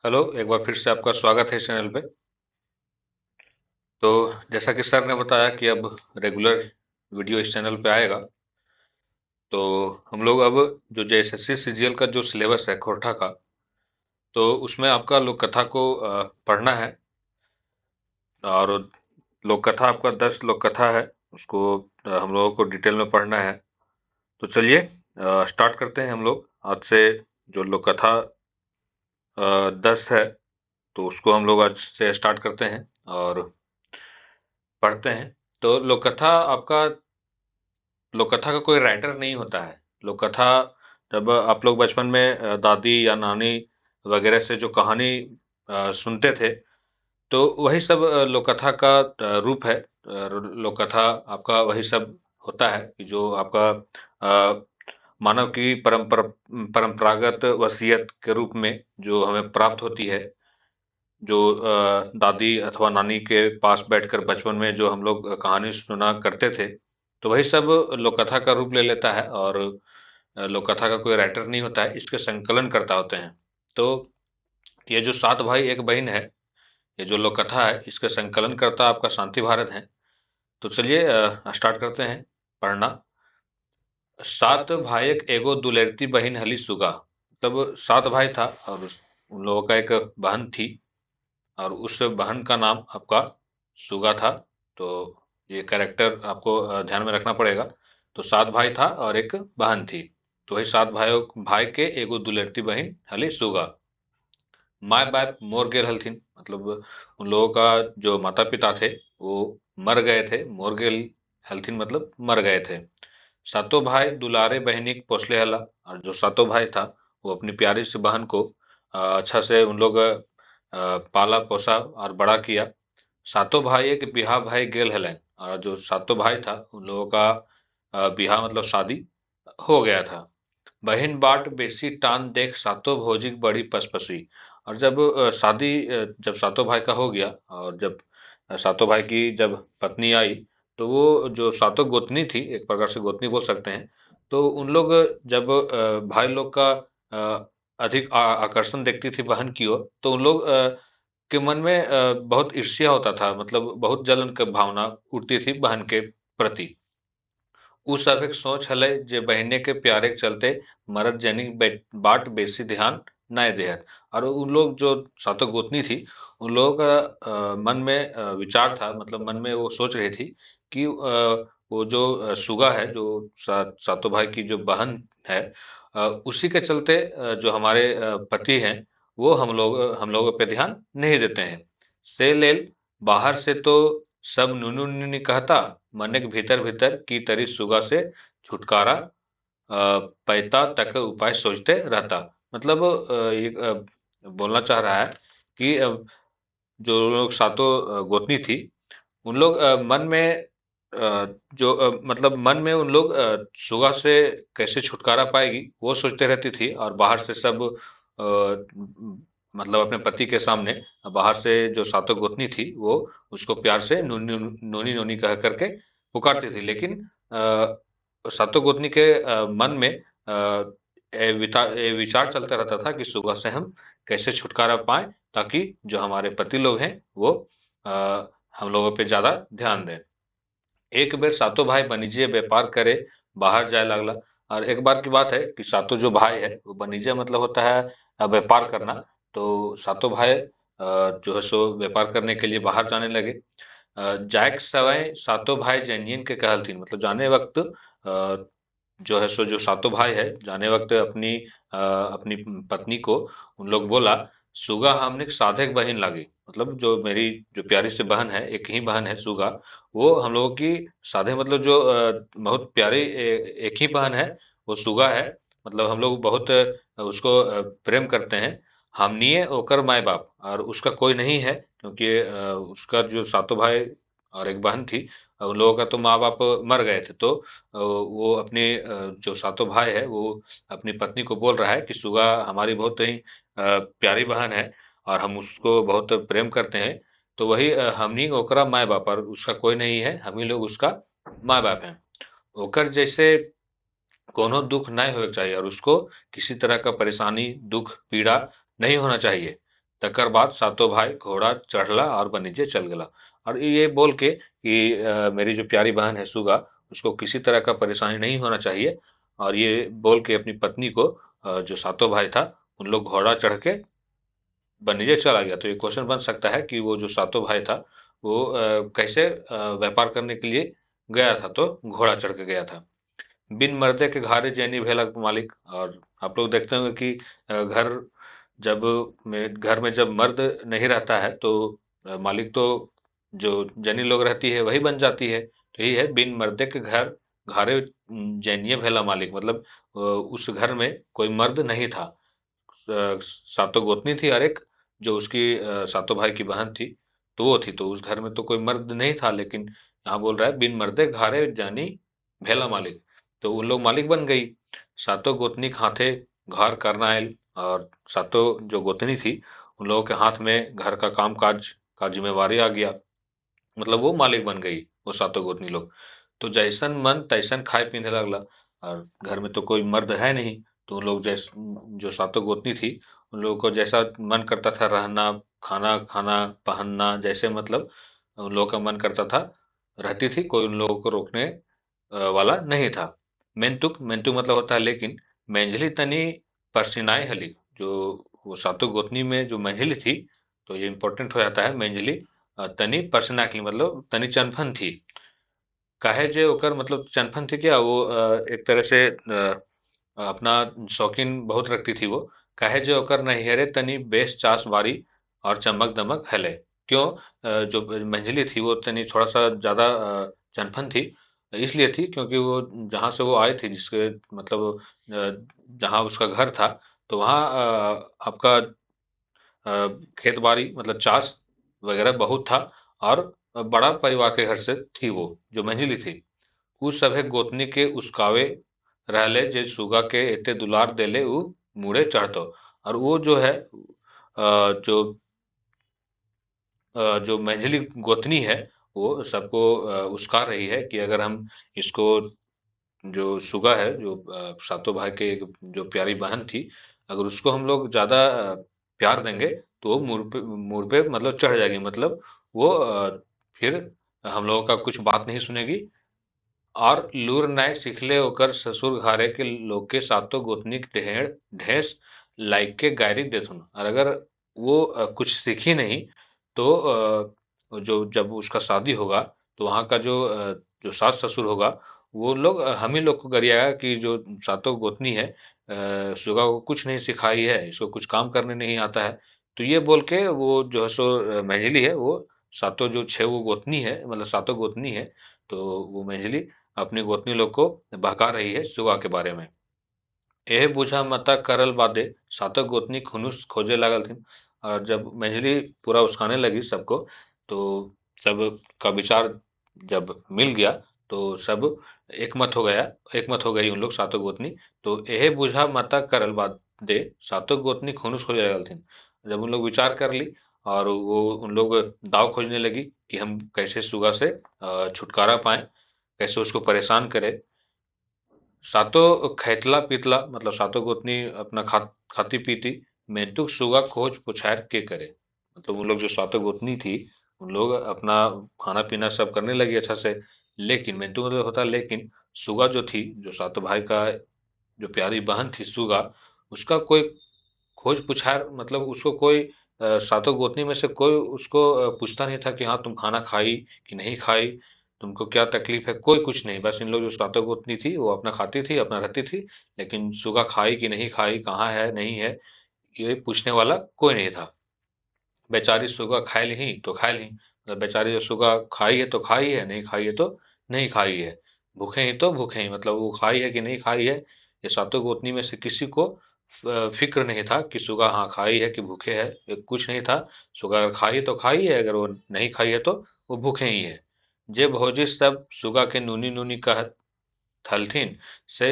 Hello, एक बार फिर से आपका स्वागत है इस चैनल पे। तो जैसा कि सर ने बताया कि अब रेगुलर वीडियो इस चैनल पे आएगा। तो हम लोग अब जो जेएसएससी सीजीएल का जो सिलेबस है खोरठा का, तो उसमें आपका लोक कथा को पढ़ना है। और लोक कथा आपका 10 लोक कथा है, उसको हम लोगों को डिटेल में पढ़ना है। तो चलिए स्टार्ट करते हैं हम लोग आज से। जो लोक कथा 10 है, तो उसको हम लोग आज से स्टार्ट करते हैं और पढ़ते हैं। तो लोक कथा आपका, लोक कथा का कोई राइटर नहीं होता है। लोक कथा जब आप लोग बचपन में दादी या नानी वगैरह से जो कहानी सुनते थे, तो वही सब लोक कथा का रूप है। लोक कथा आपका वही सब होता है कि जो आपका अ, मानव की परंपरागत वसीयत के रूप में जो हमें प्राप्त होती है, जो दादी अथवा नानी के पास बैठकर बचपन में जो हम लोग कहानी सुना करते थे, तो वही सब लोक कथा का रूप ले लेता है। और लोक कथा का कोई राइटर नहीं होता है, इसके संकलन करता होते हैं। तो ये जो 7 भाई एक बहन है, ये जो लोक कथा है, इसके संकलन करता आपका शांति भारत है। तो चलिए स्टार्ट करते हैं पढ़ना। 7 भाइक एगो दुलेरती बहिन हली सुगा। मतलब 7 भाई था और उन लोगों का एक बहन थी, और उस बहन का नाम आपका सुगा था। तो ये कैरेक्टर आपको ध्यान में रखना पड़ेगा। तो 7 भाई था और एक बहन थी। तो वही 7 भाइयों भाई के एगो दुलेरती बहन हली सुगा। माय बाप मोर गेल हलथिन, मतलब उन लोगों का जो माता पिता थे वो मर गए थे। मोर गेल हलथिन मतलब मर गए थे। सातों भाई दुलारे बहनी के पोसले हला। और जो सातों भाई था, वो अपनी प्यारी सी बहन को अच्छा से उन लोग पाला पोसा और बड़ा किया। सातों भाई एक बिहा भाई गेल हलन। और जो सातों भाई था उन लोगों का बिहा मतलब शादी हो गया था। बहिन बाट बेसी टान देख सातों भौजिक बड़ी पसपसी। और जब शादी जब सातों भाई का हो गया, और जब सातों भाई की जब पत्नी आई, तो वो जो सातों गोतनी थी, एक प्रकार से गोतनी बोल सकते हैं। तो उन लोग जब भाई लोग का अधिक आकर्षण देखती थी बहन की ओर, तो उन लोग के मन में बहुत ईर्ष्या होता था, मतलब बहुत जलन की भावना उठती थी बहन के प्रति। उ सभक सोच हलै जे बहिने के प्यारे के चलते मरद जनी बाट बेसी ध्यान नाय देहत। और उन लोग जो सातों गोतनी थी, उन लोगों का मन में विचार था, मतलब मन में वो सोच रही थी कि वो जो सुगा है, जो सातों भाई की जो बहन है, उसी के चलते जो हमारे पति हैं, वो हम लोगों पे ध्यान नहीं देते हैं। से लेल बाहर से तो सब नुनू नुनी कहता, मन के भीतर भीतर की तरी सुगा से छुटकारा पैता तक उपाय सोचते रहता। मतलब ये बोलना चाह रहा है कि जो लोग सातों गोतनी थी, उन लोग मन में जो मतलब मन में उन लोग सुगा से कैसे छुटकारा पाएगी वो सोचते रहती थी। और बाहर से सब मतलब अपने पति के सामने बाहर से जो सातों गोतनी थी, वो उसको प्यार से नूनी नूनी नूनी कह करके पुकारती थी। लेकिन सातों गोतनी के मन में ये विचार चलता रहता था कि सुगा से हम कैसे छुटकारा पाएं, ताकि जो हमारे पति लोग हैं वो अ, हम लोगों पे ज्यादा ध्यान दें। एक बेर सातों भाई वाणिज्य व्यापार करे बाहर जाए लगला। और एक बार की बात है कि सातों जो भाई है, वो वाणिज्य मतलब होता है व्यापार करना। तो सातों भाई जो है सो व्यापार करने के लिए बाहर जाने लगे। जायक सवय सातों भाई जैनियन के कहलथिन, मतलब जाने वक्त जो है सो जो सातों भाई है, जाने वक्त अपनी पत्नी को उन लोग बोला, सुगा हमने साधक बहन लागी। मतलब जो मेरी जो प्यारी सी बहन है, एक ही बहन है सुगा, वो हम लोगों की साधे मतलब जो बहुत प्यारी एक ही बहन है, वो सुगा है। मतलब हम लोग बहुत उसको प्रेम करते हैं। हमनिए ओकर माए बाप, और उसका कोई नहीं है, क्योंकि उसका जो सातों भाई और एक बहन थी, उन लोगों का तो माँ बाप मर गए थे। तो वो अपने जो सातों भाई है, वो अपनी पत्नी को बोल रहा है कि सुगा हमारी बहुत ही प्यारी बहन है, और हम उसको बहुत प्रेम करते हैं। तो वही हमनी ओकरा माए बाप, और उसका कोई नहीं है, हम ही लोग उसका माँ बाप हैं। ओकर जैसे कोनो दुख नहीं होना चाहिए, और उसको किसी तरह का परेशानी दुख पीड़ा नहीं होना चाहिए। तकर बाद सातों भाई घोड़ा चढ़ला और बनीजे चल गला। और ये बोल के कि मेरी जो प्यारी बहन है सुगा, उसको किसी तरह का परेशानी नहीं होना चाहिए, और ये बोल के अपनी पत्नी को, जो सातों भाई था, उन लोग घोड़ा चढ़ के बनीजे चला गया। तो ये क्वेश्चन बन सकता है कि वो जो सातों भाई था, वो कैसे व्यापार करने के लिए गया था, तो घोड़ा चढ़ के गया था। बिन मर्दे के घारे जैनी भेलक मालिक। और आप लोग देखते होंगे कि जब घर में जब मर्द नहीं रहता है तो मालिक तो जो जनी लोग रहती है वही बन जाती है। तो यही है, बिन मर्दे के घर घारे जैनिये भेला मालिक, मतलब उस घर में कोई मर्द नहीं था। सातों गोतनी थी, और एक जो उसकी सातों भाई की बहन थी, तो वो थी। तो उस घर में तो कोई मर्द नहीं था, लेकिन यहाँ बोल रहा है बिन मर्दे घारे जानी भेला मालिक। तो उन लोग मालिक बन गई। सातों गोतनी हाथे घर करना आयल। और सातों जो गोतनी थी, उन लोगों के हाथ में घर का काम काज का जिम्मेवारी आ गया। मतलब वो मालिक बन गई, वो सातों गोतनी लोग। तो जैसन मन तैसन खाए पीने लगला। और घर में तो कोई मर्द है नहीं, तो उन लोग जो सातों गोतनी थी, उन लोगों को जैसा मन करता था रहना, खाना खाना, पहनना, जैसे मतलब उन लोगों का मन करता था रहती थी। कोई उन लोगों को रोकने वाला नहीं था। मेंतुक मेंतुक मतलब होता है लेकिन। मेंझली तनी परसिनाई हली, जो वो सातों गोतनी में जो मेंझली थी, तो ये इंपॉर्टेंट हो जाता है। मेंझली तनी परसनाकली मतलब तनी चनफन थी। काहे जे ओकर मतलब चनफन थी क्या, वो एक तरह से अपना शौकीन बहुत रखती थी वो। काहे जे ओकर नैहरे तनी बेस चास बारी और चमक दमक हले। क्यों? जो मंजली थी वो तनी थोड़ा सा ज्यादा चनफन थी। इसलिए थी क्योंकि वो जहाँ से वो आए थे, जिसके मतलब जहाँ उसका घर था, तो वहाँ आपका खेत बाड़ी मतलब चाष वगैरह बहुत था। और बड़ा परिवार के घर से थी वो जो मंझली थी। उ सभे गोतनी के उस्कावे रहले जे सुगा के एते दुलार देले उ मुड़े चढ़तो। और वो जो है जो जो मंझली गोतनी है, वो सबको उस्का रही है कि अगर हम इसको, जो सुगा है, जो सातों भाई के एक जो प्यारी बहन थी, अगर उसको हम लोग ज्यादा प्यार देंगे, तो वो मुड़ पे मतलब चढ़ जाएगी। मतलब वो फिर हम लोगों का कुछ बात नहीं सुनेगी। और लूर नाय सिखले ओकर ससुर घारे के लोग के सातों गोतनी के ढेर ढेस लाइक के गायरी देथुन। और अगर वो कुछ सीखी नहीं, तो जो जब उसका शादी होगा, तो वहाँ का जो सास ससुर होगा, वो लोग हम ही लोग को गरियाएगा कि जो सातों गोतनी है, सुगा को कुछ नहीं सिखाई है, इसको कुछ काम करने नहीं आता है। तो ये बोल के वो जो है सो मैथिली है, वो सातों जो छह वो गोतनी है, मतलब सातों गोतनी है, तो वो मैथिली अपनी गोतनी लोग को बहका रही है सुगा के बारे में। एह बुझा मता करल बादे सातक गोतनी खुनुस खोजे लागल थी। और जब मंजली पूरा उस्काने लगी सबको, तो सब का विचार जब मिल गया, तो सब एकमत हो गया, एकमत हो गई उन लोग सातों गोतनी। तो एह बुझा मता करल बादे सातों गोतनी खुनुस खोजे लागल थी। जब उन लोग विचार कर ली, और वो उन लोग दाव खोजने लगी कि हम कैसे सुगा से छुटकारा पाएं, कैसे उसको परेशान करें। सातों खैतला पीतला मतलब सातों गोतनी अपना खाती पीती। मेंटुक सुगा खोज पुछार के करे। मतलब उन लोग जो सातों गोतनी थी, उन लोग अपना खाना पीना सब करने लगी अच्छा से। लेकिन मेंटुक मतलब होता है लेकिन। सुगा जो थी, जो सातों भाई का जो प्यारी बहन थी सुगा, उसका कोई खोज पुछार मतलब उसको कोई सातों गोतनी में से कोई उसको पूछता नहीं था कि हाँ तुम खाना खाई कि नहीं खाई, तुमको क्या तकलीफ है, कोई कुछ नहीं। बस इन लोग जो सातों गोतनी थी वो अपना खाती थी, अपना रहती थी। लेकिन सुगा खाई कि नहीं खाई, कहाँ है नहीं है, ये पूछने वाला कोई नहीं था। बेचारी सुगा खाई ली तो खाई ली, मतलब बेचारी जो सुगा खाई है तो खाई है, नहीं खाई है तो नहीं खाई है। भूखे ही तो भूखे ही, मतलब वो खाई है कि नहीं खाई है, ये सातों गोतनी में से किसी को फिक्र नहीं था कि सुगा हाँ खाई है कि भूखे है, ये कुछ नहीं था। सुगा अगर खाई तो खाई है, अगर वो नहीं खाई है तो वो भूखे ही है। जे भौजी सब सुगा के नूनी नूनी कहत हलथिन से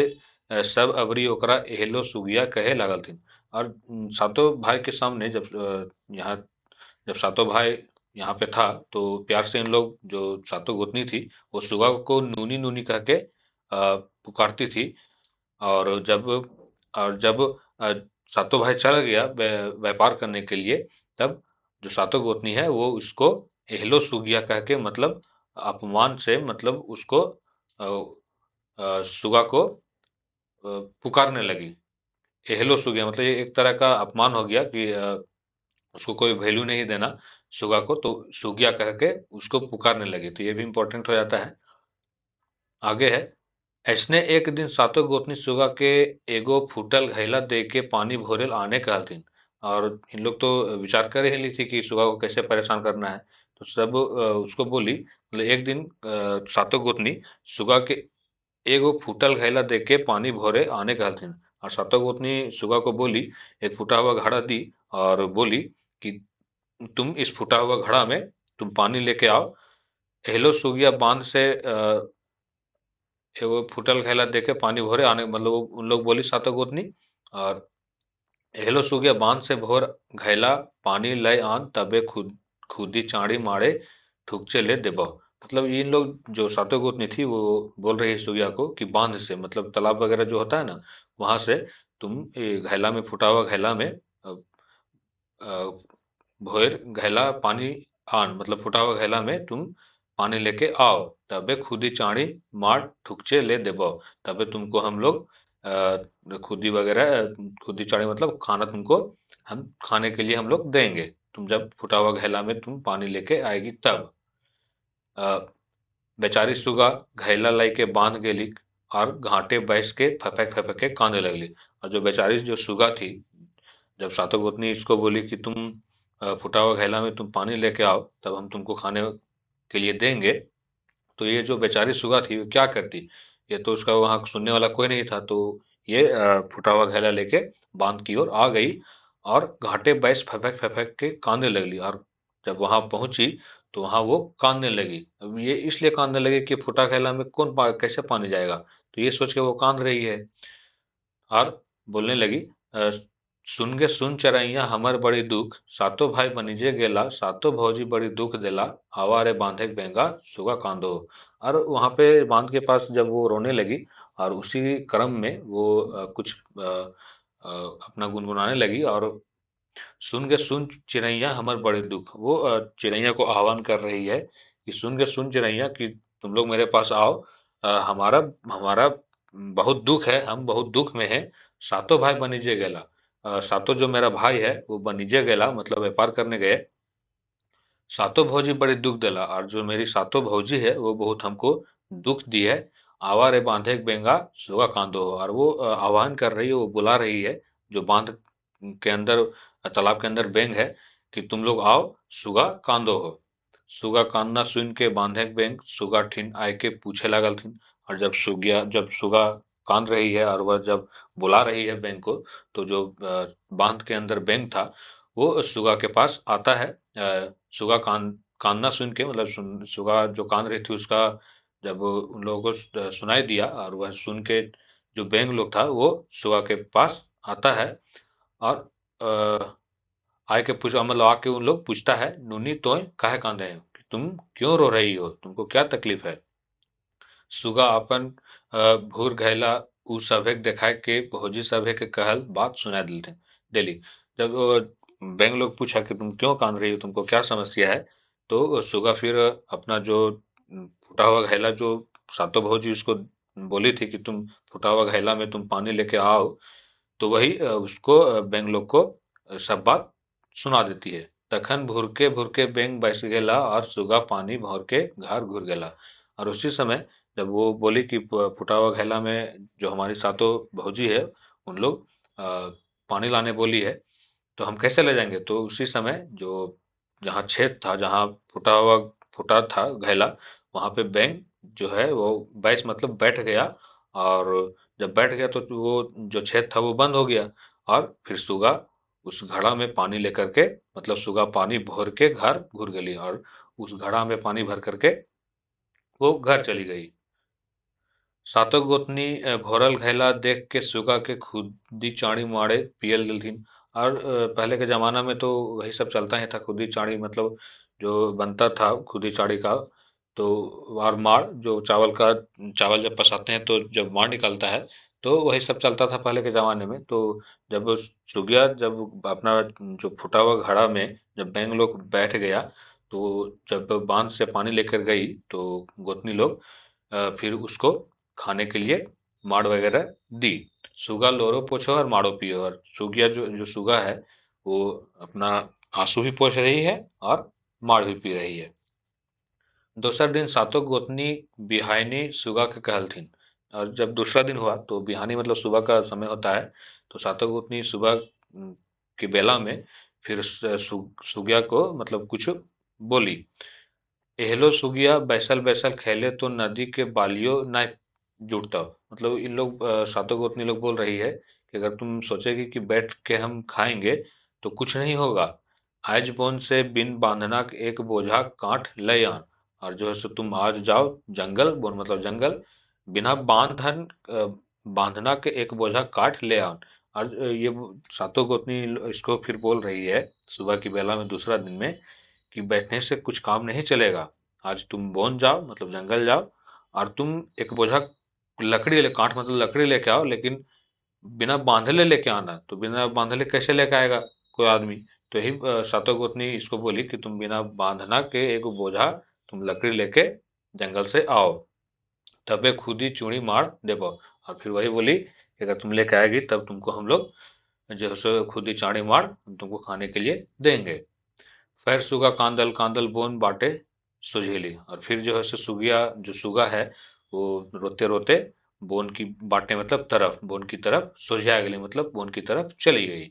सब अबरी ओकरा एहलो सुगिया कहे लागल थिन। और सातों भाई के सामने जब यहाँ जब सातों भाई यहाँ पे था, तो प्यार से इन लोग जो सातों गोतनी थी, वो सुगा को नूनी नूनी कह के पुकारती थी। और जब और जब अ, सातों भाई चल गया व्यापार करने के लिए, तब जो सातों गोतनी है वो उसको एहलो सुगिया कह के मतलब अपमान से मतलब उसको सुगा को पुकारने लगी। एहलो सुगिया मतलब ये एक तरह का अपमान हो गया कि उसको कोई वैल्यू नहीं देना सुगा को, तो सुगिया कह के उसको पुकारने लगी। तो ये भी इंपॉर्टेंट हो जाता है। आगे है, ऐसने एक दिन सातों गोतनी सुगा के एगो फूटल घैला दे के पानी भोरेल आने कहलथिन। और इन लोग तो विचार कर ही ली थी कि सुगा को कैसे परेशान करना है। तो सब उसको बोली, मतलब एक दिन सातों गोतनी सुगा के एगो फूटल घैला दे के पानी भोरे आने कहलथिन। और सातों गोतनी सुगा को बोली, एक फूटा हुआ घड़ा दी और बोली कि तुम इस फूटा हुआ घड़ा में तुम पानी लेके आओ। हेलो सुगिया बांध से एगो फूटल घैला देके पानी भोरे आने, मतलब उन लोग बोली सातों गोतनी। और हेलो सुगिया बांध से भोर घैला पानी लय आन तबे खुदी चाड़ी मारे ठुकचे ले देबो। मतलब इन लोग जो सातों गोतनी थी वो बोल रही है सुगिया को कि बांध से मतलब तालाब वगैरह जो होता है ना, वहां से तुम ये घैला में फूटा हुआ घैला में अ, भोर घैला पानी आन मतलब फूटा हुआ घैला में तुम पानी लेके आओ, तबे खुदी चाड़ी मार ठुकचे ले देबो। तबे तुमको हम लोग खुदी वगैरह खुदी चाड़ी मतलब खाना तुमको हम खाने के लिए हम लोग देंगे, तुम जब फूटा हुआ घैला में तुम पानी लेके आएगी तब। अ, बेचारी सुगा घैला लाई के बांध गेली और घाटे बैस के फपक फपक के कांदे लगली। और जो बेचारी जो सुगा थी, जब सातों गोतनी इसको बोली कि तुम फूटा हुआ घैला में तुम पानी लेके आओ तब हम तुमको खाने के लिए देंगे, तो ये जो बेचारी सुगा थी वो क्या करती। ये तो उसका वहां सुनने वाला कोई नहीं था। तो ये फूटा हुआ घैला लेके बांध की ओर आ गई और घाटे बैस फपक फपक के कांदने लगली। और जब वहां पहुंची तो वहां वो कांदने लगी। अब ये इसलिए कांदने लगी कि फूटा घैला में कैसे पानी जाएगा, तो ये सोच के वो कांद रही है। और बोलने लगी, "अ, सुन गे सुन चरैया हमर बड़ी दुख, सातो भाई बनिजे गेला, सातो भौजी बड़ी दुख देला, आवा रे बांधे बेंगा सुगा कांदो।" और वहां पे बांध के पास जब वो रोने लगी और उसी क्रम में वो कुछ अपना गुनगुनाने लगी। और सुन के सुन चिड़ैया हमर बड़े दुख, वो चिड़ैया को आह्वान कर रही है कि सुन के सुन चिड़ैया कि तुम लोग मेरे पास आओ। हमारा हमारा बहुत दुख है, हम बहुत दुख में हैं। सातों भाई बनिजे गेला, सातों जो मेरा भाई है वो बनिजे गेला मतलब व्यापार करने गए। सातों भौजी बड़ी दुख देला, और जो मेरी सातों भौजी है वो बहुत हमको दुख दी है। आवा रे बांधे बेंगा सुगा कांदो, और वो आह्वान कर रही है, वो बुला रही है जो बांध के अंदर तालाब के अंदर बेंग है कि तुम लोग आओ सुगा कांदो हो। सुगा कांदना सुन के बांधे बेंग सुगा ठिन आय के पूछे लागल थीन। और जब सुगा कांद रही है और वह जब बुला रही है बेंग को, तो जो बांध के अंदर बेंग था वो सुगा के पास आता है। सुगा कांदना सुन के मतलब सुगा जो कांद रही थी उसका जब उन लोगों को सुनाई दिया, और वह सुन के जो बेंग लोग था वो सुगा के पास आता है। और अ, आके के पूछा मतलब आके उन लोग पूछता है, नूनी तोय काहे कांदे हो, कि तुम क्यों रो रही हो, तुमको क्या तकलीफ है। सुगा अपन भूर घैला उ सभे देखाय के भौजी सभे के कहल बात सुना दिलथिन डेली। जब बेंग लोग पूछा कि तुम क्यों कांद रही हो, तुमको क्या समस्या है, तो सुगा फिर अपना जो फूटा हुआ घैला जो सातों भौजी उसको बोली थी कि तुम फूटा हुआ घैला में तुम पानी लेके आओ, तो वही उसको बेंग लोग को सब बात सुना देती है। तखन भुरके भुरके बेंग बैस गेला और सुगा पानी भर के घर घुर गेला। और उसी समय जब वो बोली कि फुटा हुआ घैला में जो हमारी सातों भौजी है उन लोग पानी लाने बोली है, तो हम कैसे ले जाएंगे। तो उसी समय जो जहाँ छेद था, जहाँ फुटा था घैला, वहां पे बैंग जो है वो बैस मतलब बैठ गया। और जब बैठ गया तो वो जो छेद था वो बंद हो गया। और फिर सुगा उस घड़ा में पानी लेकर के मतलब सुगा पानी भर के घर घुर गई, और उस घड़ा में पानी भर करके वो घर चली गई। सातों गोतनी भरल घैला देख के सुगा के खुदी चाड़ी मारे पियल दिलथिन। और पहले के जमाना में तो वही सब चलता ही था, खुदी चाड़ी मतलब जो बनता था खुदी चाड़ी का। तो और माड़ जो चावल जब पसाते हैं तो जब माड़ निकलता है तो वही सब चलता था पहले के ज़माने में। तो जब सुगिया जब अपना जो फूटा हुआ घड़ा में जब बैंग लोग बैठ गया, तो जब बांध से पानी लेकर गई तो गोतनी लोग फिर उसको खाने के लिए माड़ वगैरह दी। सुगा लोरो पोछो और माड़ो पियो। और सुगिया जो जो सुगा है वो अपना आंसू भी पोंछ रही है और माड़ भी पी रही है। दोसर दिन सातों गोतनी बिहायनी सुगा के कहलथिन। और जब दूसरा दिन हुआ तो बिहानी मतलब सुबह का समय होता है। तो सातों गोतनी सुबह की बेला में फिर सुगिया को मतलब कुछ बोली। एहलो सुगिया बैसल बैसल खेले तो नदी के बालियों न जुड़ता। मतलब इन लोग सातों गोतनी लोग बोल रही है कि अगर तुम सोचेगी कि बैठ के हम खाएंगे तो कुछ नहीं होगा। आज बोन से बिन बांधना के एक बोझा काठ ले आन। और जो है सो तुम आज जाओ जंगल, बोन मतलब जंगल, बिना बांधना के एक बोझा काठ ले आन। और सातों गोतनी इसको फिर बोल रही है सुबह की बेला में दूसरा दिन में कि बैठने से कुछ काम नहीं चलेगा। आज तुम वन जाओ मतलब जंगल जाओ और तुम एक बोझा लकड़ी ले, काठ मतलब लकड़ी लेके आओ, लेकिन बिना बांधले लेके आना। तो बिना बांधले कैसे लेके आएगा कोई आदमी? तो यही सातों गोतनी इसको बोली कि तुम बिना बांधना के एक बोझा तुम लकड़ी लेके जंगल से आओ, तबे खुदी चूड़ी मार देबो। और फिर वही बोली कि अगर तुम लेके आएगी तब तुमको हम लोग जो है सो खुदी चाड़ी मार हम तुमको खाने के लिए देंगे। खैर सुगा कांदल कांदल बोन बाटे सुझेली। और फिर जो है सो सुगिया जो सुगा है वो रोते रोते बोन की बाटे मतलब तरफ, बोन की तरफ सुझा गई मतलब बोन की तरफ चली गई।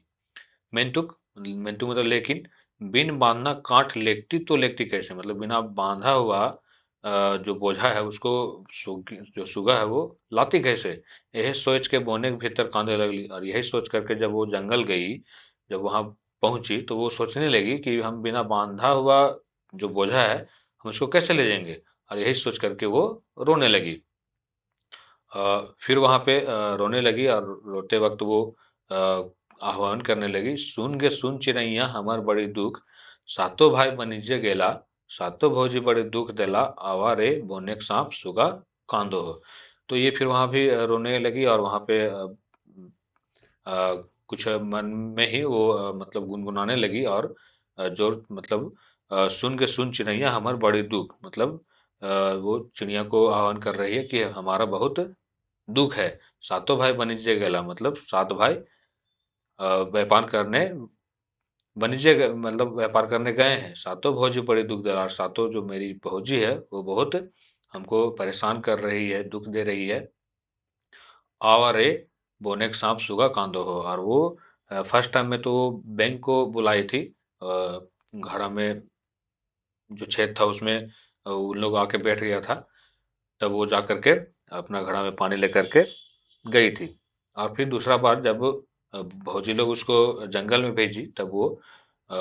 मेंटुक, मेंटुक मतलब लेकिन, बिन बांधना काठ लेकती तो लेकती कैसे? मतलब बिना बांधा हुआ जो बोझा है उसको जो सुगा है वो लाती कैसे? यही सोच के बोने के भीतर कांदे लगली। और यही सोच करके जब वो जंगल गई, जब वहां पहुंची तो वो सोचने लगी कि हम बिना बांधा हुआ जो बोझा है हम उसको कैसे ले जाएंगे। और यही सोच करके वो रोने लगी। फिर वहां पे रोने लगी और रोते वक्त वो अ, आह्वान करने लगी, सुन गे सुन चिड़ैया हमर बड़ी दुख, सातो भाई बनिजे गेला, सातो भौजी बड़े दुख देला, आवा रे बोनेक सांप सुगा कांदो हो। तो ये फिर वहां भी रोने लगी और वहां पे कुछ मन में ही वो मतलब गुनगुनाने लगी। और जो मतलब सुन के सुन चिड़ैया हमर बड़ी दुख मतलब वो चिड़िया को आह्वान कर रही है कि हमारा बहुत दुख है। सातों भाई वाणिज्य गेला मतलब सात भाई व्यापार करने मतलब व्यापार करने गए हैं। सातों भौजी बड़ी दुख दे, और सातों जो मेरी भौजी है वो बहुत हमको परेशान कर रही है, दुख दे रही है। आवा रे बोने के सांप सुगा कांदो हो। और वो फर्स्ट टाइम में तो वो बैंक को बुलाई थी घड़ा में जो छेद था उसमें उन लोग आके बैठ गया था। तब वो जा करके अपना घड़ा में पानी लेकर के गई थी। और फिर दूसरा बार जब भौजी लोग उसको जंगल में भेजी तब वो अ,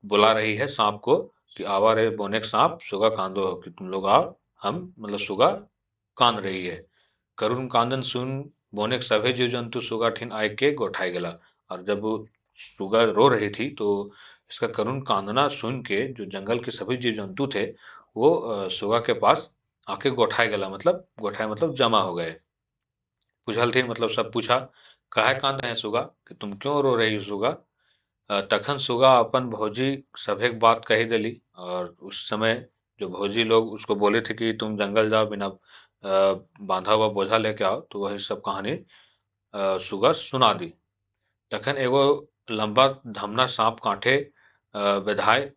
बुला रही है सांप को कि आवा रे बोनेक सांप सुगा कांदो, कि तुम लोग आओ, हम मतलब सुगा कांद रही है। करुण कांदन सुन बोनेक सभे जीव जंतु सुगा ठिन आय के गोठाई गला। और जब वो सुगा रो रही थी तो इसका करुण कांदना सुन के जो जंगल के सभी जीव जंतु थे वो सुगा के पास आके गोठाई गला मतलब गोठाई मतलब जमा हो गए। पूछल थी मतलब सब पूछा, काहे कांद रहे सुगा, कि तुम क्यों रो रही हो सुगा? तखन सुगा अपन भौजी सभे बात कही दिली। और उस समय जो भौजी लोग उसको बोले थे कि तुम जंगल जाओ बिना बांधा हुआ बोझा लेके आओ, तो वही सब कहानी सुगा सुना दी। तखन एगो लंबा धमना सांप कांठे बेधाय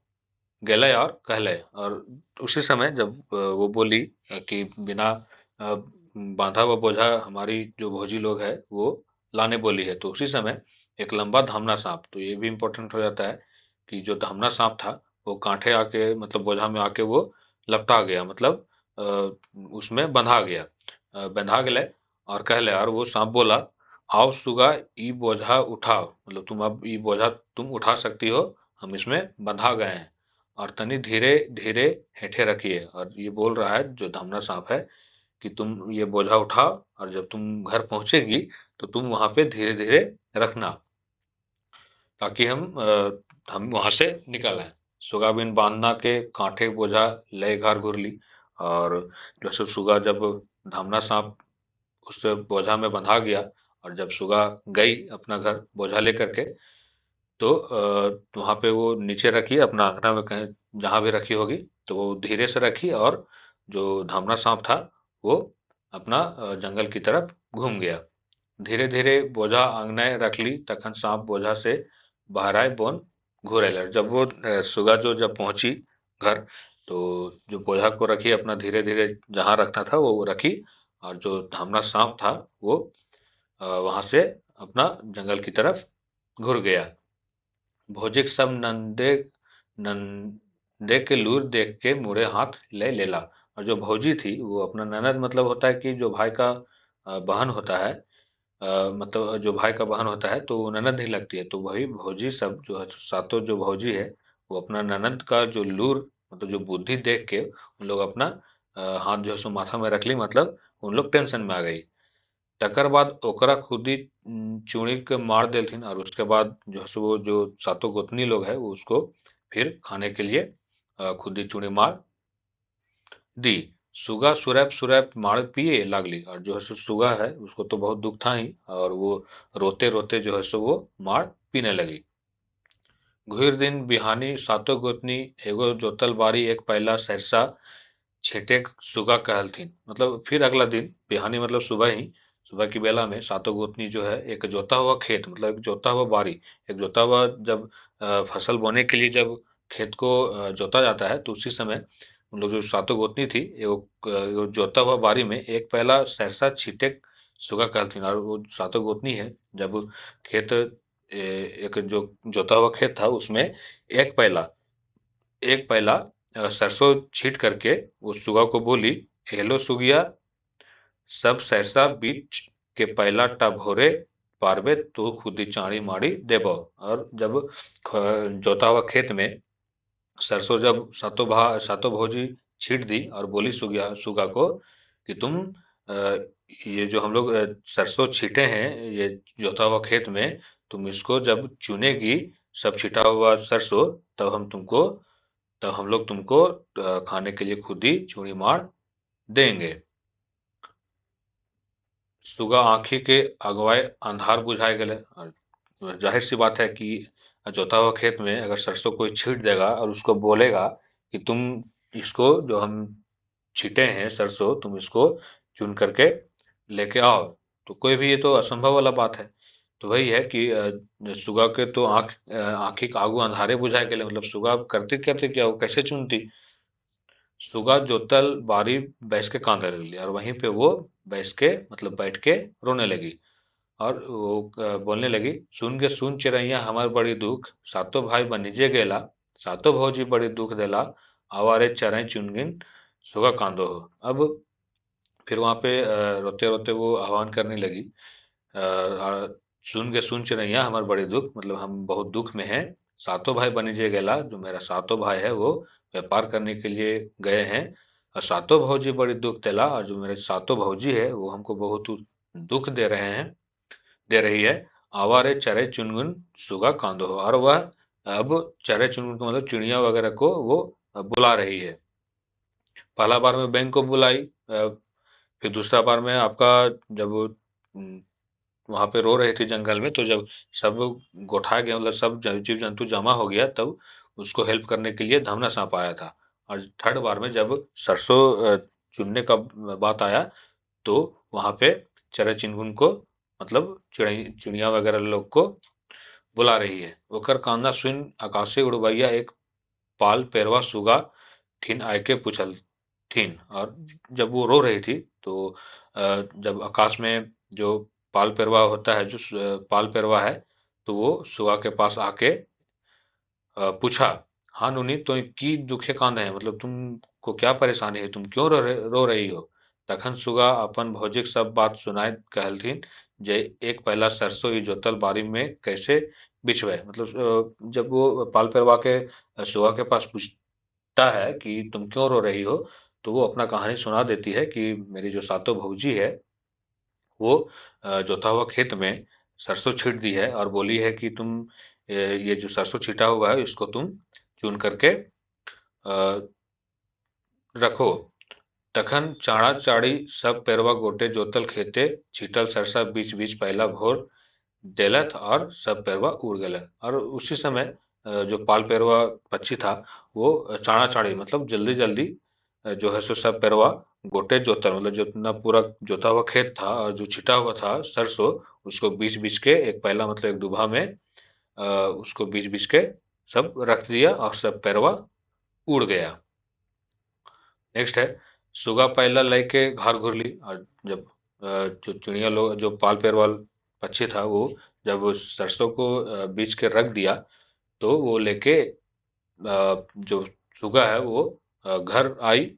गेले और कहले। और उसी समय जब वो बोली कि बिना बांधा हुआ बोझा हमारी जो भौजी लोग है वो लाने बोली है, तो उसी समय एक लंबा धामना सांप, तो ये भी इम्पोर्टेंट हो जाता है कि जो धामना सांप था वो कांठे आके मतलब बोझा में आके वो लपटा गया मतलब अ, उसमें बंधा गया, बंधा गया। और कहले और वो सांप बोला, आओ सुगा ई बोझा उठाओ, मतलब तुम अब ये बोझा तुम उठा सकती हो, हम इसमें बंधा गए हैं। और तनी धीरे धीरे हेठे रखिए। और ये बोल रहा है जो धमना सांप है कि तुम ये बोझा उठाओ और जब तुम घर पहुंचेगी तो तुम वहां पे धीरे धीरे रखना, ताकि हम वहां से निकल आए। सुगा बिन बांधना के कांठे बोझा लय घर घुरली। और जैसे सुगा जब धामना सांप उस बोझा में बंधा गया। और जब सुगा गई अपना घर बोझा लेकर के, तो वहां पे वो नीचे रखी अपना अंगना में कहीं जहां भी रखी होगी, तो वो धीरे से रखी, और जो धामना सांप था वो अपना जंगल की तरफ घूम गया। धीरे धीरे बोझा आंगने रख ली, तखन सांप बोझा से बहराए बोन घुरे लग। जब वो सुगा जो जब पहुंची घर, तो जो बोझा को रखी अपना धीरे धीरे जहां रखना था वो रखी, और जो धामना सांप था वो वहां से अपना जंगल की तरफ घुर गया। भोजिक सब नंदे के लूर देख के मुड़े हाथ ले लेला। और जो भौजी थी वो अपना ननद, मतलब होता है कि जो भाई का बहन होता है, मतलब जो भाई का बहन होता है तो वो ननद ही लगती है। तो वही भौजी सब जो है, सातों जो भौजी है, वो अपना ननद का जो लूर, मतलब जो बुद्धि देख के उन लोग अपना हाथ जो है सो माथा में रख ली, मतलब उन लोग टेंशन में आ गई। तकर बाद ओकरा खुदी चूड़ी के मार देलथिन, और उसके बाद जो है सो वो जो सातों गोतनी लोग है वो उसको फिर खाने के लिए खुदी चूड़ी मार दी। सुगा सुरैप सुरैप मार पिए लागली, और जो है सो सुगा है उसको तो बहुत दुख था ही, और वो रोते रोते जो है सो वो मार पीने लगी। घुर दिन बिहानी सातों गोतनी एगो जोतल बारी एक पहला सरसा छेटे सुगा कहलथिन। मतलब फिर अगला दिन बिहानी मतलब सुबह ही, सुबह की बेला में सातों गोतनी जो है एक जोता हुआ खेत, मतलब एक जोता हुआ बारी, एक जोता हुआ जब फसल बोने के लिए जब खेत को जोता जाता है, तो उसी समय उन लोग जो सातों गोतनी थी वो जोता हुआ बारी में एक पहला सरसा छींटे सुगा कहलथिन। और वो सातों गोतनी है जब खेत एक जो जोता हुआ खेत था उसमें एक पहला एक पहला सरसों छींट करके वो सुगा को बोली, हेलो सुगिया, सब सरसा बीच के पहला टभोरे पारबे तो खुदी चाड़ी माड़ी देबो। और जब जोता हुआ खेत में सरसों जब सातों भौजी छींट दी, और बोली सुगिया सुगा को कि तुम ये जो हम लोग सरसों छींटे हैं ये जोता हुआ खेत में, तुम इसको जब चुनेगी सब छिटा हुआ सरसों, तब हम लोग तुमको खाने के लिए खुद ही चूड़ी मार देंगे। सुगा आंखी के अगवाए अंधार बुझाए गले। और जाहिर सी बात है कि जोता हुआ खेत में अगर सरसों कोई छींट देगा और उसको बोलेगा कि तुम इसको जो हम छींटे हैं सरसों, तुम इसको चुन करके लेके आओ, तो कोई भी ये तो असंभव वाला बात है। तो वही है कि सुगा के तो आंखी के आगू अंधारे बुझाए गए, मतलब सुगा करती क्या थी, क्या वो कैसे चुनती। सुगा जोतल बारी बैठ के कांदने लगी, और वहीं पे वो बैठ के मतलब बैठ के रोने लगी। और वो बोलने लगी, सुन चिरैया हमार बड़ी दुख, सातों भाई बनिजे गेला, सातों भौजी बड़ी दुख देला, आवारे चरई चुनगिन सुगा कांदो हो। अब फिर वहां पे रोते रोते वो आह्वान करने लगी, सुन चिरैया हमार बड़ी दुख, मतलब हम बहुत दुख में हैं। सातों भाई बनिजे गेला, जो मेरा सातों भाई है वो व्यापार करने के लिए गए हैं। और सातों भौजी बड़ी दुख देला, और जो मेरे सातों भौजी है वो हमको बहुत दुख दे रहे हैं, दे रही है। आवारे चरे चुनगुन सुगा कांदो हो। और वह अब चरे चुनगुन को मतलब चिड़िया वगैरह को वो बुला रही है। पहला बार में बैंक को बुलाई, फिर दूसरा बार में आपका जब वो वहां पे रो रही थी जंगल में, तो जब सब गोठा गया, मतलब सब जीव जंतु जमा हो गया, तब उसको हेल्प करने के लिए धमना सांप आया था। और थर्ड बार में जब सरसों चुनने का बात आया, तो वहां पे चरे चिनगुन को मतलब चिड़िया वगैरह लोग को बुला रही है। ओकर कांदा सुन आकाशे उड़वैया एक पाल पेरवा सुगा ठिन आय के पूछल थीन। और जब वो रो रही थी, तो जब आकाश में जो पाल पेरवा होता है, जो पाल पेरवा है, तो वो सुगा के पास आके पूछा, हाँ नुनी, तो की दुखे कांद है, मतलब तुमको क्या परेशानी है, तुम क्यों रो रही हो। तखन सुगा अपन भौजिक सब बात सुनाए कहलथिन, जे एक पहला सरसों ई जोतल बारी में कैसे बिछवे। मतलब जब वो पाल पेरवा के सुगा के पास पूछता है कि तुम क्यों रो रही हो, तो वो अपना कहानी सुना देती है कि मेरी जो सातों भौजी है वो जोता हुआ खेत में सरसों छींट दी है, और बोली है कि तुम ये जो सरसों छींटा हुआ है इसको तुम चुन करके रखो। तखन चाड़ा चाड़ी सब पेरवा गोटे जोतल खेते, छीटल सरसा बीच बीच पहला भोर देलथ और सब पेरवा उड़ गए। और उसी समय जो पाल पेरवा पक्षी था वो चाड़ा चाड़ी मतलब जल्दी जल्दी जो है सो सब पेरवा गोटे जोतर मतलब जितना पूरा जोता हुआ खेत था और जो छिटा हुआ था सरसों, उसको बीच बीच के एक पहला मतलब एक दुभा में उसको बीच बीच के सब रख दिया और सब पेरवा उड़ गया। नेक्स्ट है, सुगा पहला लेके घर घुर ली। और जब जो चिड़िया लोग जो पाल पेरवाल पक्षी था वो जब वो सरसों को बीज के रख दिया तो वो लेके जो सुगा है वो घर आई।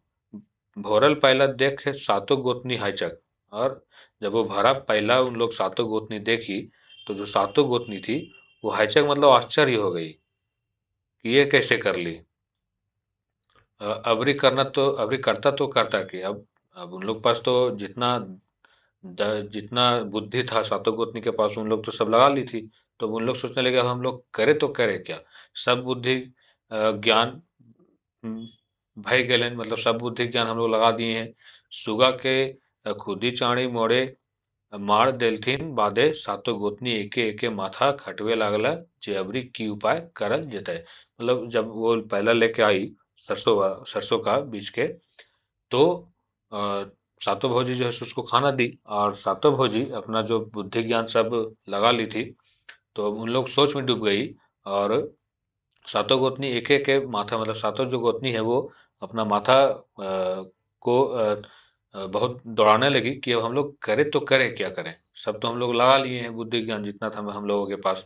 भोरल पहला देख सातों गोतनी हाइचक। और जब वो भरा पहला उन लोग सातों गोतनी देखी तो जो सातों गोतनी थी वो हाइचक मतलब आश्चर्य हो गई कि ये कैसे कर ली। अबरी करता तो करता कि अब उन लोग पास तो जितना बुद्धि था सातों गोतनी के पास उन लोग तो सब लगा ली थी। तो उन लोग सोचने लगे अब हम लोग करे तो करे क्या। सब बुद्धि ज्ञान हम्म, भय गए मतलब सब बुद्धि ज्ञान हम लोग लगा दिए हैं। सुगा के खुदी चाणी मोड़े मार देलथिन बादे सातों गोतनी एके एके माथा खटवे लागला जे अबरी की उपाय करल जेतै। मतलब जब वो पहला लेके आई सरसों का बीज के तो अ, सातों भौजी जो है सो उसको खाना दी और सातों भौजी अपना जो बुद्धि ज्ञान सब लगा ली थी। तो अब उन लोग सोच में डूब गई और सातों गोतनी एक एक के माथा मतलब सातों जो गोतनी है वो अपना माथा को बहुत दौड़ाने लगी कि अब हम लोग करें तो करें क्या करें। सब तो हम लोग लगा लिए हैं बुद्धि ज्ञान जितना था हम लोगों के पास।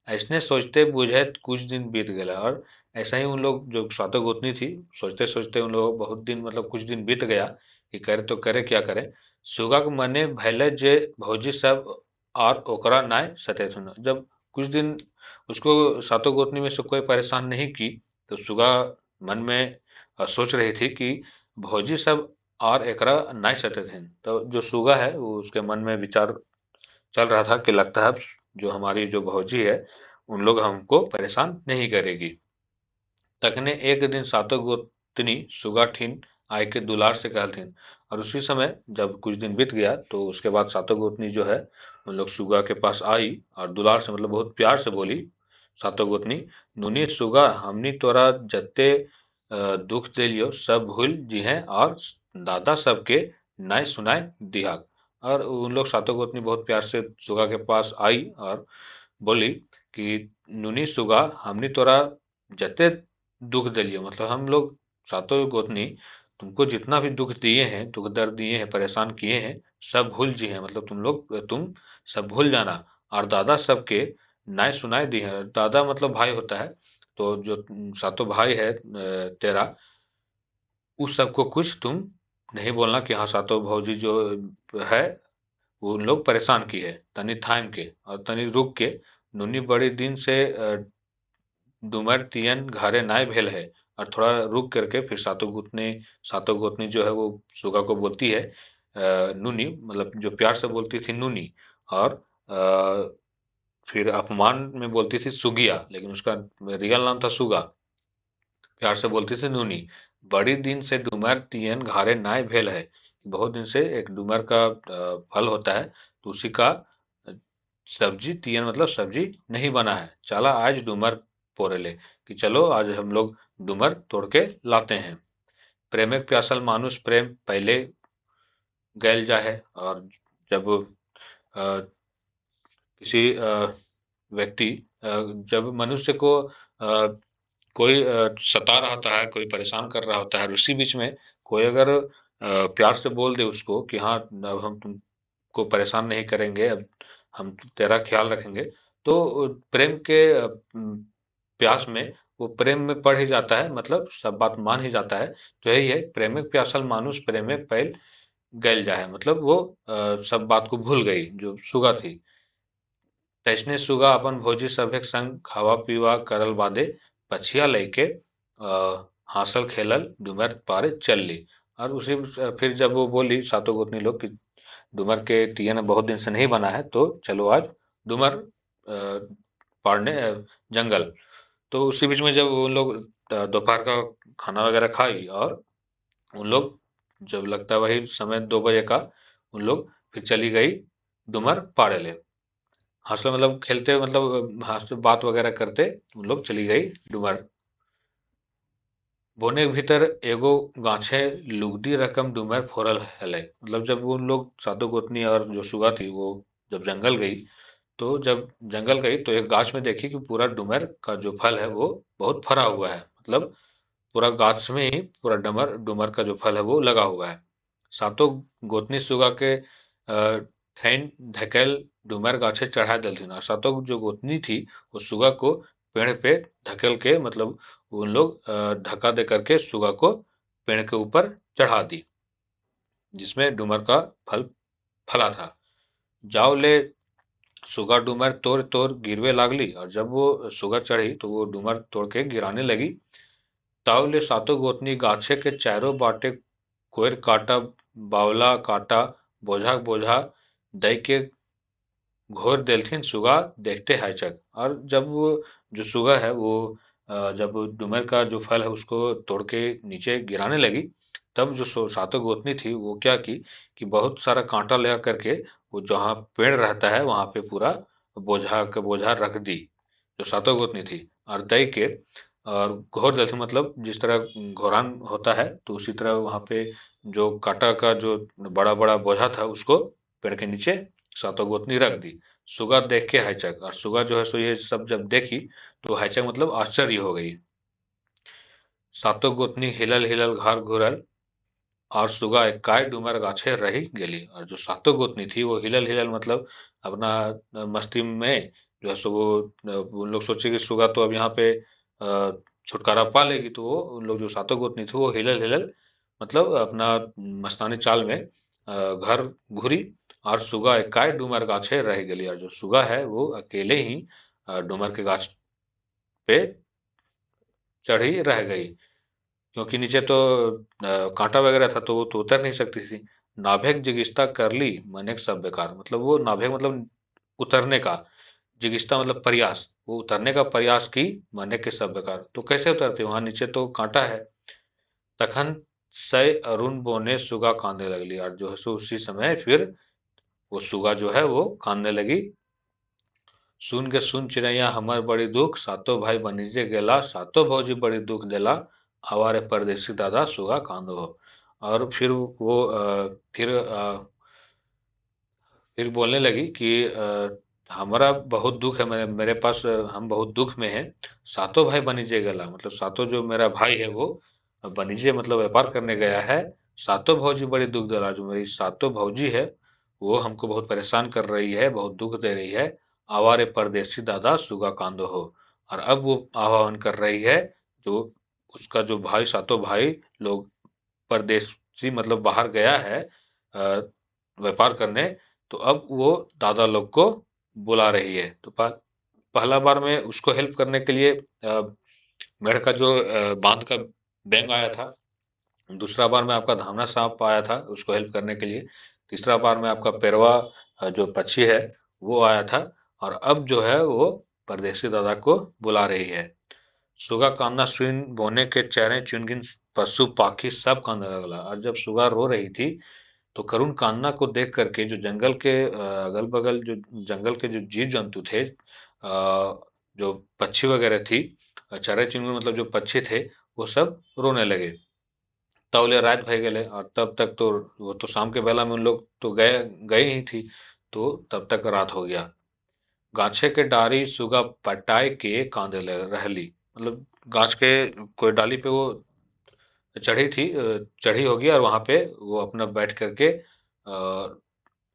ऐसने सोचते बुझे कुछ दिन बीत गया और ऐसा ही उन लोग जो सातों गोतनी थी सोचते सोचते उन लोग बहुत दिन मतलब कुछ दिन बीत गया कि करे तो करे क्या करे। सुगा के मने भैले जे भौजी सब और ओकरा नाय सतेथुन। जब कुछ दिन उसको सातों गोतनी में से कोई परेशान नहीं की तो सुगा मन में सोच रही थी कि भौजी सब और एकरा नाय सतेथिन। तो जो सुगा है वो उसके मन में विचार चल रहा था कि लगता है जो हमारी जो भौजी है उन लोग हमको परेशान नहीं करेगी। तखने एक दिन सातों गोतनी सुगा ठीन आय के दुलार से कहलथिन। और उसी समय जब कुछ दिन बीत गया तो उसके बाद सातों गोतनी जो है उन लोग सुगा के पास आई और दुलार से मतलब बहुत प्यार से बोली। सातों गोतनी, नुनी सुगा हमनी तोरा जत्ते दुख देलियो सब भूल जिहें और दादा सबके नाय सुनाय दिहा। और उन लोग सातों गोतनी बहुत प्यार से सुगा के पास आई और बोली कि नुनी सुगा हमनी तोरा जते दुख दिलियो मतलब हम लोग सातों गोतनी तुमको जितना भी दुख दिए हैं दुख दर्द दिए हैं परेशान किए हैं सब भूल जी हैं मतलब तुम सब भूल जाना। और दादा सबके नाय सुनाई दी है। दादा मतलब भाई होता है। तो जो सातों भाई है तेरा उस सबको कुछ तुम नहीं बोलना कि हाँ सातों भौजी जो है वो उन लोग परेशान की है। तनी थाम के और तनी रुक के नुनी बड़ी दिन से डूमर तियन घरे नाय भेल है। और थोड़ा रुक करके फिर सातों गोतनी जो है वो सुगा को बोलती है नूनी मतलब जो प्यार से बोलती थी नूनी। और फिर अपमान में बोलती थी सुगिया लेकिन उसका रियल नाम था सुगा। प्यार से बोलती थी नूनी। बड़ी दिन से डूमर तियन घारे नाय भेल है। बहुत दिन से एक डूमर का फल होता है तो उसी का अ, सब्जी तियन मतलब सब्जी नहीं बना है। चला आज डूमर पोरे ले कि चलो आज हम लोग डूमर तोड़ के लाते हैं। प्रेमिक प्यासल मानुष प्रेम पहले गैल जा है। और जब किसी व्यक्ति जब मनुष्य को कोई सता रहा है कोई परेशान कर रहा होता है और उसी बीच में कोई अगर प्यार से बोल दे उसको कि हाँ अब हम तुमको परेशान नहीं करेंगे अब हम तेरा ख्याल रखेंगे। तो प्रेम के प्यास में वो प्रेम में पड़ ही जाता है मतलब सब बात मान ही जाता है। तो यही है प्रेमिक प्यासल मानुष प्रेमे पैल गैल जाए मतलब वो सब बात को भूल गई जो सुगा थी। तैसने सुगा अपन भोजी सभेक संग खावा पीवा करल बादे पछिया लइके हासल खेलल डूमर पारे चल ली। और उसी फिर जब वो बोली सातों गोतनी लोग कि डूमर के तियन बहुत दिन से नहीं बना है तो चलो आज डूमर पाड़ने जंगल। तो उसी बीच में जब उन लोग दोपहर का खाना वगैरह खाई और उन लोग जब लगता है वही समय 2 बजे का, उन लोग फिर चली गई डुमर पाड़े ले। हंसते मतलब खेलते मतलब हंसते बात वगैरह करते उन लोग चली गई डुमर। बोने के भीतर एगो गांछे लुगदी रकम डुमर फोरल हलै। मतलब जब उन लोग साधु गोतनी और जो सुगा थी वो जब जंगल गई, तो जब जंगल गई तो एक गाछ में देखी कि पूरा डुमर का जो फल है वो बहुत फरा हुआ है। मतलब पूरा गाछ में ही पूरा डुमर डुमर का जो फल है वो लगा हुआ है। सातों गोतनी सुगा के ठैन ढकेल डुमर गाछे चढ़ा देलथिन, और सातों जो गोतनी थी वो सुगा को पेड़ पे ढकेल के मतलब उन लोग धक्का दे करके सुगा को पेड़ के ऊपर चढ़ा दी, जिसमें डुमर का फल फला था। जाओ ले सुगा डूमर तोड़ तोड़ गिरवे लागली, और जब वो सुगा चढ़ी तो वो डूमर तोड़ के गिराने लगी। तावले सातों गोतनी गाछे के चारों बाटे कोयर काटा, बावला काटा, बोझा बोझा दई के घोर देलथिन सुगा देखते हैचक। और जब वो जो सुगा है वो जब डूमर का जो फल है उसको तोड़ के नीचे गिराने लगी, तब जो सातों गोतनी थी वो क्या की कि बहुत सारा कांटा ले करके वो जहाँ पेड़ रहता है वहां पे पूरा बोझा के बोझा रख दी, जो सातों गोतनी थी। और दई के और घोर जैसे मतलब जिस तरह घोरान होता है तो उसी तरह वहां पे जो कांटा का जो बड़ा बड़ा बोझा था उसको पेड़ के नीचे सातों गोतनी रख दी। सुगा देख के हैचक, और सुगा जो है सो ये सब जब देखी तो हैचक मतलब आश्चर्य हो गई। सातों गोतनी हिलल हिलल घर घुरल, और सुगा एकाई डूमर गाछे रही गेली। और जो सातों गोतनी थी वो हिलल हिलल मतलब अपना मस्ती में जो है सो वो उन लोग सोचे कि सुगा तो अब यहाँ पे छुटकारा पा लेगी, तो वो उन लोग जो सातों गोतनी थी वो हिलल हिलल मतलब अपना मस्तानी चाल में घर घुरी, और सुगा एकाई डूमर गाछे रह गेली। और जो सुगा है वो अकेले ही डूमर के गाछ पे चढ़ी रह गई, क्योंकि नीचे तो कांटा वगैरह था तो वो तो उतर नहीं सकती थी। नाभेक जिगिस्ता कर ली मनेक सब बेकार। मतलब वो नाभेक मतलब उतरने का, जिगिस्ता मतलब प्रयास, वो उतरने का प्रयास की, मनेक के सब बेकार। तो कैसे उतरते, वहां नीचे तो कांटा है। तखन सय अरुण बोने सुगा कांदने लगली, और जो है सो उसी समय फिर वो सुगा जो है वो कांदने लगी। सुन के सुन चिड़ैया हमर बड़ी दुख, सातों भाई बनिजे गेला, सातों भौजी बड़ी दुख देला, आवारे परदेसी दादा सुगा कांदो। और फिर वो फिर बोलने लगी कि हमारा बहुत दुख है, मेरे पास हम बहुत दुख में हैं। सातों भाई बनिजे गेला मतलब सातों जो मेरा भाई है वो बनिजे मतलब व्यापार करने गया है। सातों भौजी बड़ी दुख देला, जो मेरी सातों भौजी है वो हमको बहुत परेशान कर रही है, बहुत दुख दे रही है। आवारे परदेसी दादा सुगा कांदो हो। और अब वो आह्वान कर रही है, जो उसका जो भाई सातों भाई लोग परदेसी मतलब बाहर गया है व्यापार करने, तो अब वो दादा लोग को बुला रही है। तो पहला बार में उसको हेल्प करने के लिए मेढ़ का जो बांध का बैंग आया था। दूसरा बार में आपका धामना सांप आया था उसको हेल्प करने के लिए। तीसरा बार में आपका पेरवा जो पक्षी है वो आया था। और अब जो है वो परदेसी दादा को बुला रही है। सुगा कांदा सुन बोने के चेहरे चुनगिन पशु पाखी सब कांदने लगला। और जब सुगा रो रही थी तो करुण कान्ना को देख करके जो जंगल के अगल बगल जो जंगल के जो जीव जंतु थे, जो पक्षी वगैरह थी, चराई चुनमुन मतलब जो पक्षी थे वो सब रोने लगे। तौले रात भय गए, और तब तक तो वो तो शाम के बेला में उन लोग तो गए गई ही थी, तो तब तक रात हो गया। गाछे के डारी सुगा पटाई के कांदे रहली। मतलब गाछ के कोई डाली पे वो चढ़ी थी, चढ़ी होगी, और वहां पे वो अपना बैठ करके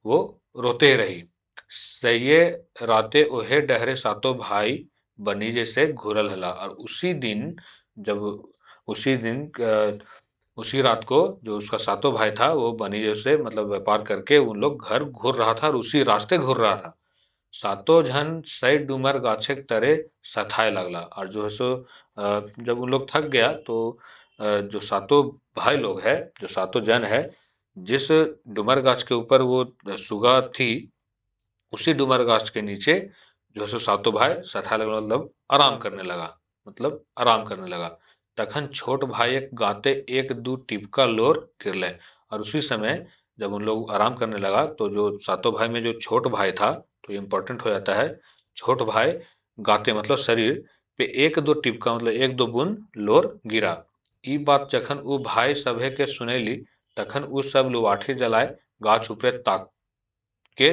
वो रोते ही रही। सैये राते ओहे डहरे सातों भाई बनी जैसे घुरल हला। और उसी दिन जब उसी दिन उसी रात को जो उसका सातों भाई था वो बनी से मतलब व्यापार करके उन लोग घर घूर रहा था, और उसी रास्ते घूर रहा था। सातों जन सै डूमर गाछे के तरे सथाए लगला। और जो है सो जब उन लोग थक गया तो जो सातों भाई लोग है, जो सातों जन है, जिस डूमर गाछ के ऊपर वो सुगा थी, उसी डूमर गाछ के नीचे जो है सो सातों भाई सथाए लगला मतलब आराम करने लगा, मतलब आराम करने लगा। तखन छोट भाई एक गाते एक दू टिपका लोर गिरले। और उसी समय जब उन लोग आराम करने लगा तो जो सातों भाई में जो छोट भाई था, तो ये इंपॉर्टेंट हो जाता है, छोट भाई गाते मतलब शरीर पे एक दो टिपका मतलब एक दो बूंद लोर गिरा। ई बात जखन उ भाई सभे के सुनैली, तखन उ सब लुबाठी जलाए गाछ ऊपरे ताक के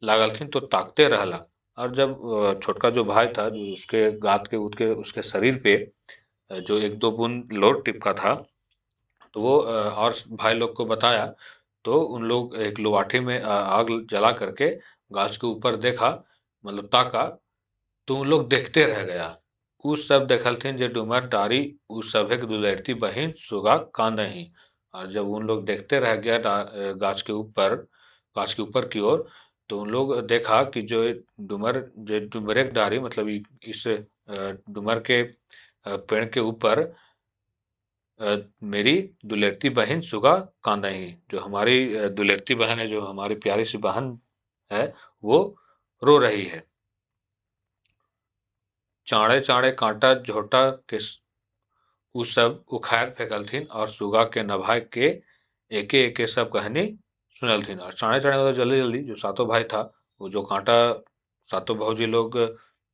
लागलथिन तो ताकते रहला। और जब छोटका जो भाई था, जो उसके गात के उठ के उसके शरीर पे जो एक दो बूंद लोर टिपका था, तो वो और भाई लोग को बताया। तो उन लोग एक लोबाठी में आग जला करके गाछ के ऊपर देखा, मतलब ताका, तो उन लोग देखते रह गया। उ सब देखलथिन जे डूमर डारी उ सभे के दुलैरती बहिन सुगा कांदही। और जब उन लोग देखते रह गया गाछ के ऊपर की ओर, तो उन लोग देखा कि जो डुमरे के डारी मतलब इस डुमर के पेड़ के ऊपर मेरी दुलैरती बहन सुगा कांदही, जो हमारी दुलैरती बहन है, जो हमारी प्यारी सी बहन है, वो रो रही है। चाँड़े चाँड़े काँटा झोटा के उ सब उखाड़ फेंकलथिन और सुगा के नभाए के एके एके सब कहानी सुनलथिन। और चाँड़े चाँड़े मतलब जल्दी जल्दी जो सातों भाई था, वो जो कांटा सातों भौजी लोग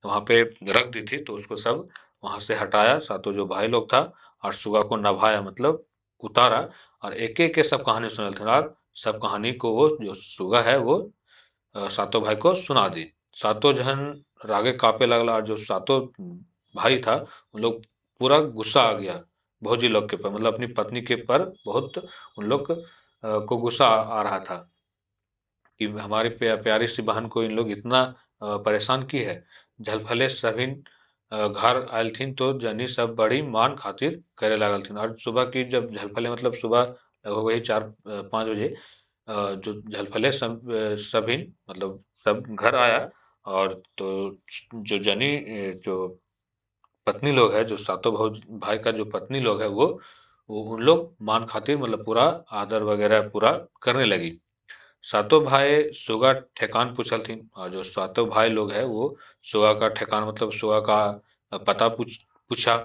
वहां पे रख दी थी, तो उसको सब वहां से हटाया सातों जो भाई लोग था, और सुगा को नभाया मतलब उतारा, और एक एक के सब कहानी सुनलथिन। और सब कहानी को वो जो सुगा है वो सातों भाई को सुना दी। सातों जन रागे कांपे लगला, और जो सातों भाई था उन लोग पूरा गुस्सा आ गया भौजी लोग के पर, मतलब अपनी पत्नी के पर बहुत उन लोग को गुस्सा आ रहा था कि हमारी प्यारी सी बहन को इन लोग इतना परेशान की है। झलफले सभिन घर आयल थीन तो जनी सब बड़ी मान खातिर करे लागल थीन। और सुबह की जब झलफले मतलब सुबह लगभग वही 4-5 बजे जो झलफले सभिन मतलब सब घर आया। और तो जो जो पत्नी लोग है, जो सातों भाई का जो पत्नी लोग है, वो उन लोग मान खातिर मतलब पूरा आदर वगैरह पूरा करने लगी। सातों भाई सुगा ठेकान पूछलथिन, और जो सातों भाई लोग है वो सुगा का ठेकान मतलब सुगा का पता पूछा।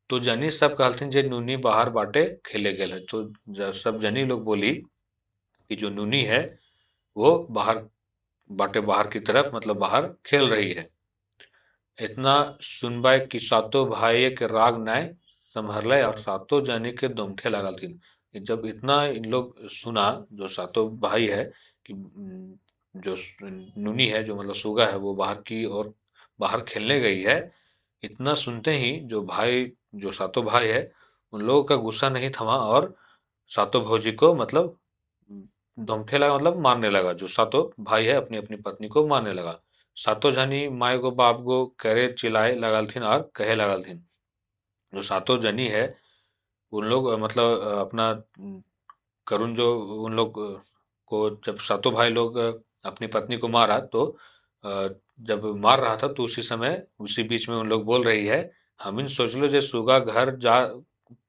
तो जनी सब कहलथिन जे नूनी बाहर बाटे खेले गेल है। तो जब सब जनी लोग बोली कि जो नूनी है वो बाहर बाटे, बाहर की तरफ मतलब बाहर खेल रही है। इतना सुनबै कि सातों भाई के राग नाय संभरले, और सातों जने के दुमठे लागलथिन। कि जब इतना इन लोग सुना, जो सातों भाई है कि जो नूनी है, जो मतलब सुगा है, वो बाहर की और बाहर खेलने गई है। इतना सुनते ही जो भाई जो सातों भाई है उन लोगों का गुस्सा नहीं थमा, और सातों भौजी को मतलब धमठे लगा मतलब मारने लगा। जो सातों भाई है अपनी अपनी पत्नी को मारने लगा। सातों जनी माय गो बाप गो करे चिल्लाए लगलथिन और कहे लगलथिन। जो सातों जनी है उन लोग मतलब अपना करुण जो उन लोग को जब सातों भाई लोग अपनी पत्नी को मारा, तो अ, जब मार रहा था तो उसी समय उसी बीच में उन लोग बोल रही है, हमिन सोचलो जे सुगा घर जा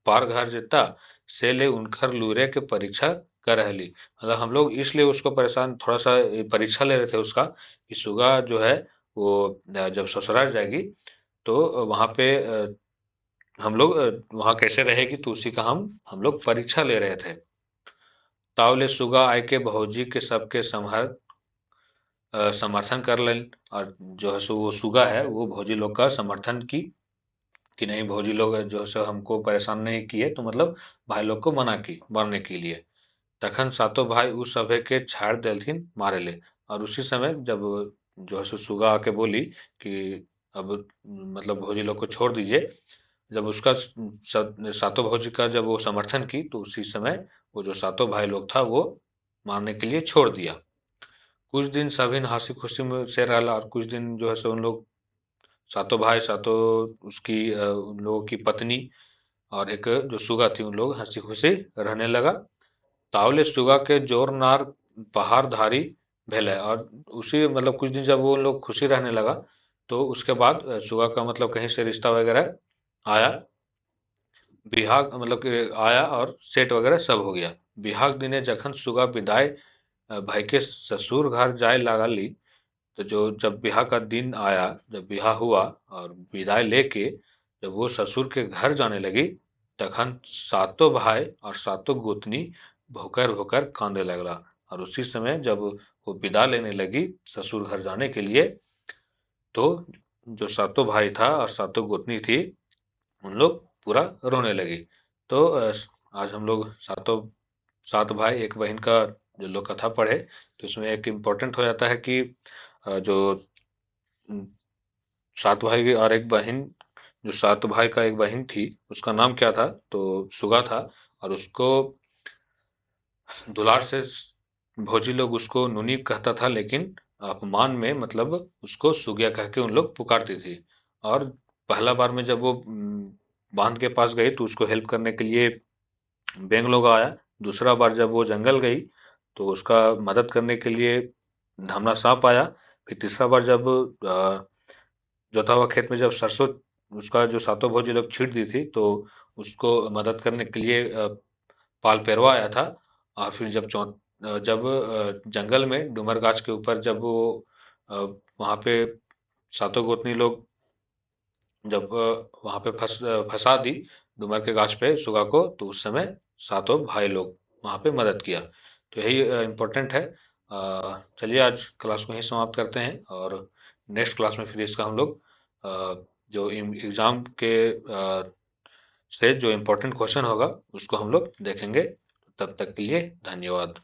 पार घर जेता से ले उनखर लूरे के परीक्षा कर रहली। मतलब हम लोग इसलिए उसको परेशान थोड़ा सा परीक्षा ले रहे थे उसका, कि सुगा जो है वो जब ससुराल जाएगी तो वहां पे हम लोग वहां कैसे रहेगी, तो उसी का हम लोग परीक्षा ले रहे थे। तावले सुगा आय के भौजी के सबके समर्थन कर लें। और जो है सो वो सुगा है वो भौजी लोग का समर्थन की कि नहीं, भौजी लोग जो है सो हमको परेशान नहीं किए, तो मतलब भाई लोग को मना की मारने के लिए। तखन सातों भाई उस सभे के छाड़ देलथिन मारे ले। और उसी समय जब जो है सो सुगा आके बोली कि अब मतलब भौजी लोग को छोड़ दीजिए, जब उसका सातों भौजी का जब वो समर्थन की, तो उसी समय वो जो सातों भाई लोग था वो मारने के लिए छोड़ दिया। कुछ दिन सभी हंसी खुशी में से रहला, और कुछ दिन जो है सो उन लोग सातों भाई सातों उसकी उन लोगों की पत्नी और एक जो सुगा थी, उन लोग हंसी खुशी रहने लगा। तावले सुगा के जोर नार पहाड़ धारी भेले। और उसी मतलब कुछ दिन जब वो लोग खुशी रहने लगा, तो उसके बाद सुगा का मतलब कहीं से रिश्ता वगैरह आया, बिहाग मतलब कि आया और सेट वगैरह सब हो गया। बिहाग दिने जखन सुगा विदाई भाई के ससुर घर जाए लागली, तो जो जब ब्याह का दिन आया, जब ब्याह हुआ और विदाई लेके जब वो ससुर के घर जाने लगी, तखन सातों भाई और सातों गोतनी भोकर भोकर कांदे लगला। और उसी समय जब वो विदा लेने लगी ससुर घर जाने के लिए, तो जो सातों भाई था और सातों गोतनी थी, उन लोग पूरा रोने लगी। तो आज हम लोग सात भाई एक बहन का जो लोग कथा पढ़े, तो इसमें एक इम्पोर्टेंट हो जाता है कि जो उम, सात भाई और एक बहन, जो सात भाई का एक बहन थी, उसका नाम क्या था? तो सुगा था। और उसको दुलार से भौजी लोग उसको नूनी कहता था, लेकिन अपमान में मतलब उसको सुगिया कह के उन लोग पुकारती थी। और पहला बार में जब वो बांध के पास गई तो उसको हेल्प करने के लिए बेंग लोग आया। दूसरा बार जब वो जंगल गई तो उसका मदद करने के लिए धामना सांप आया। फिर तीसरा बार जब जोता हुआ खेत में जब सरसों उसका जो सातों भौजी लोग छींट दी थी, तो उसको मदद करने के लिए पाल पेरवा आया था। और फिर जब जंगल में डुमर गाछ के ऊपर जब वो वहां पे सातों गोतनी लोग जब वहां पे फंसा दी डुमर के गाछ पे सुगा को, तो उस समय सातों भाई लोग वहां पे मदद किया। तो यही इम्पोर्टेंट है। चलिए आज क्लास को यहीं समाप्त करते हैं, और नेक्स्ट क्लास में फिर इसका हम लोग जो एग्जाम के से जो इम्पोर्टेंट क्वेश्चन होगा उसको हम लोग देखेंगे। तब तक के लिए धन्यवाद।